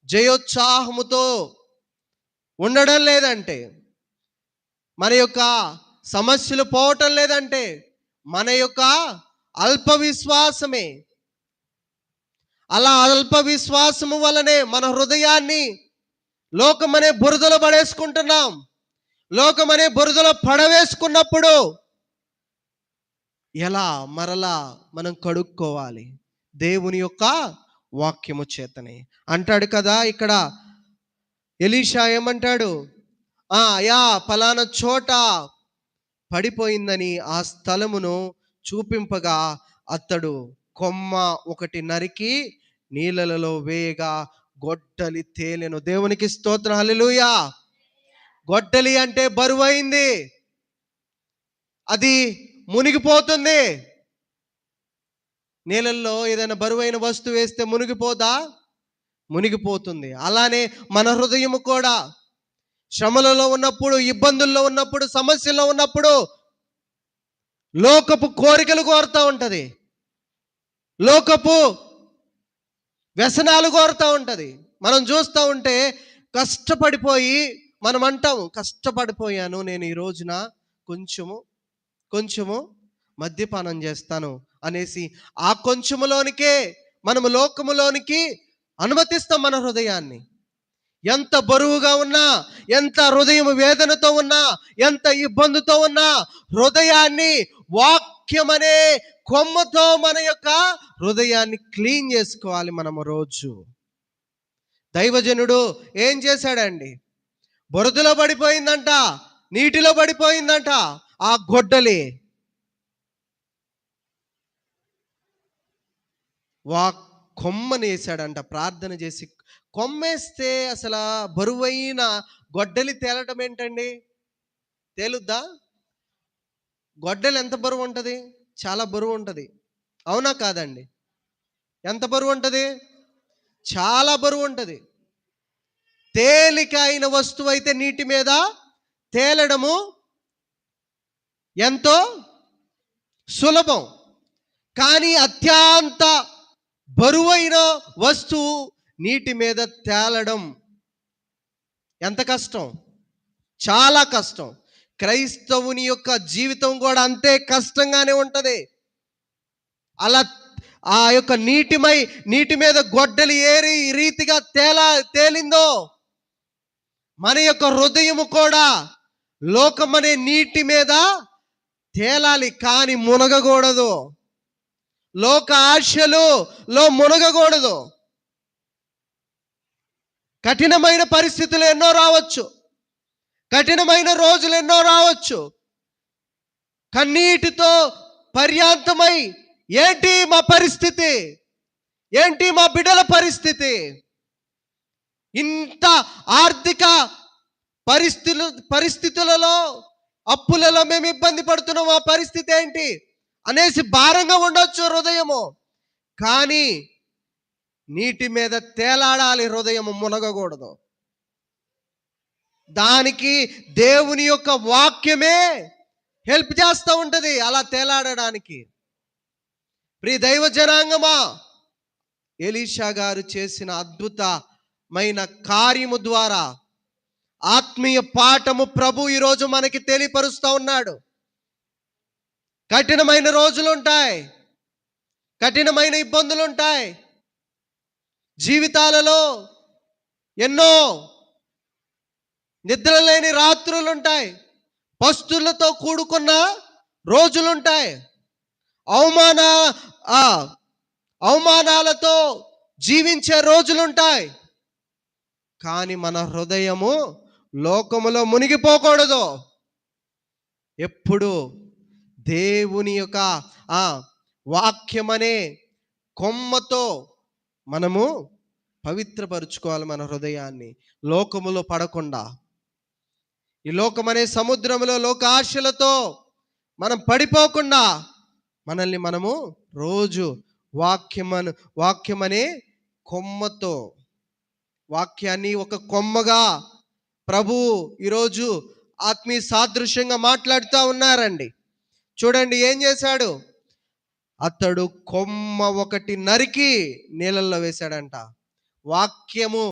జయోత్సాహముతో ఉండడం లేదంటే, మన యొక్క సమస్యలు పోవటం లేదంటే మన యొక్క అల్ప విశ్వాసమే. అలా అల్ప విశ్వాసము వలనే మన హృదయాన్ని లోకమనే బురదలో పడేసుకుంటున్నాం. లోకమనే బురదలో పడవేసుకున్నప్పుడు ఎలా మరలా మనం కడుక్కోవాలి? దేవుని యొక్క వాక్యము చేతనే. అంటాడు కదా ఇక్కడ ఎలీషా ఏమంటాడు? అయ్యా ఫలానా చోట పడిపోయిందని ఆ స్థలమును చూపింపగా అతడు కొమ్మ ఒకటి నరికి నీళ్ళలో వేయగా గొడ్డలి తేలెను. దేవునికి స్తోత్రం, హల్లెలూయా. గొడ్డలి అంటే బరువైంది, అది మునిగిపోతుంది. నీళ్ళల్లో ఏదైనా బరువైన వస్తువు వేస్తే మునిగిపోదా? మునిగిపోతుంది. అలానే మన హృదయము కూడా శ్రమలలో ఉన్నప్పుడు, ఇబ్బందుల్లో ఉన్నప్పుడు, సమస్యల్లో ఉన్నప్పుడు లోకపు కోరికలు కోరుతూ ఉంటది, లోకపు వ్యసనాలు కోరుతూ ఉంటది. మనం చూస్తూ ఉంటే కష్టపడిపోయి మనం అంటాము, కష్టపడిపోయాను నేను ఈ రోజున కొంచెము మద్యపానం చేస్తాను అనేసి ఆ కొంచెములోనికే మనము లోకములోనికి అనుమతిస్తాం మన హృదయాన్ని. ఎంత బరువుగా ఉన్నా, ఎంత హృదయం వేదనతో ఉన్నా, ఎంత ఇబ్బందితో ఉన్నా హృదయాన్ని వాక్యమనే కొమ్మతో మన యొక్క హృదయాన్ని క్లీన్ చేసుకోవాలి మనము రోజు. దైవజనుడు ఏం చేశాడండి? బురదలో పడిపోయిందంట, నీటిలో పడిపోయిందంట ఆ గొడ్డలి. కొమ్మని వేసాడంట ప్రార్థన చేసి. కొమ్మేస్తే అసలు బరువైన గొడ్డలి తేలటం ఏంటండి? తేలుద్దా? గొడ్డలి ఎంత బరువు ఉంటుంది? చాలా బరువు ఉంటుంది, అవునా కాదండి? ఎంత బరువు ఉంటుంది? చాలా బరువు ఉంటుంది. తేలిక అయిన వస్తువు అయితే నీటి మీద తేలడము ఎంతో సులభం. కానీ అత్యంత బరువైన వస్తువు నీటి మీద తేలడం ఎంత కష్టం? చాలా కష్టం. క్రైస్తవుని యొక్క జీవితం కూడా అంతే కష్టంగానే ఉంటుంది. అలా ఆ యొక్క నీటి మీద గొడ్డలి ఏరి ఈ రీతిగా తేలిందో మన యొక్క హృదయము కూడా లోకమనే నీటి మీద తేలాలి, కానీ మునగకూడదు. లోక ఆశలలో మునగకూడదు. కఠినమైన పరిస్థితులు ఎన్నో రావచ్చు, కఠినమైన రోజులు ఎన్నో రావచ్చు. కన్నీటితో పర్యాంతమై ఏంటి మా పరిస్థితి, ఏంటి మా బిడ్డల పరిస్థితి, ఇంత ఆర్థిక పరిస్థితులలో అప్పులలో మేము ఇబ్బంది పడుతున్నాం, ఆ పరిస్థితి ఏంటి అనేసి భారంగా ఉండొచ్చు హృదయము. కానీ నీటి మీద తేలాడాలి హృదయము, మునగకూడదు. దానికి దేవుని యొక్క వాక్యమే హెల్ప్ చేస్తూ ఉంటది అలా తేలాడడానికి. ప్రియ దైవ జనాంగమా, ఎలీషా గారు చేసిన అద్భుతమైన కార్యము ద్వారా ఆత్మీయ పాఠము ప్రభు ఈరోజు మనకి తెలియపరుస్తూ ఉన్నాడు. కఠినమైన రోజులు ఉంటాయి, కఠినమైన ఇబ్బందులు ఉంటాయి, జీవితాలలో ఎన్నో నిద్రలేని రాత్రులుంటాయి, పస్తులతో కూడుకున్న రోజులుంటాయి, అవమానాలతో జీవించే రోజులుంటాయి. కానీ మన హృదయము లోకములో మునిగిపోకూడదు. ఎప్పుడు దేవుని యొక్క వాక్యమనే కొమ్మతో మనము పవిత్రపరుచుకోవాలి మన హృదయాన్ని, లోకములో పడకుండా. ఈ లోకమనే సముద్రంలో లోక ఆశలతో మనం పడిపోకుండా మనల్ని మనము రోజు వాక్యమనే కొమ్మతో, వాక్యాన్ని ఒక కొమ్మగా ప్రభు ఈరోజు ఆత్మీయ సాదృశ్యంగా మాట్లాడుతూ ఉన్నారండి. చూడండి ఏం చేశాడు? అతడు కొమ్మ ఒకటి నరికి నీళ్ళల్లో వేశాడంట. వాక్యము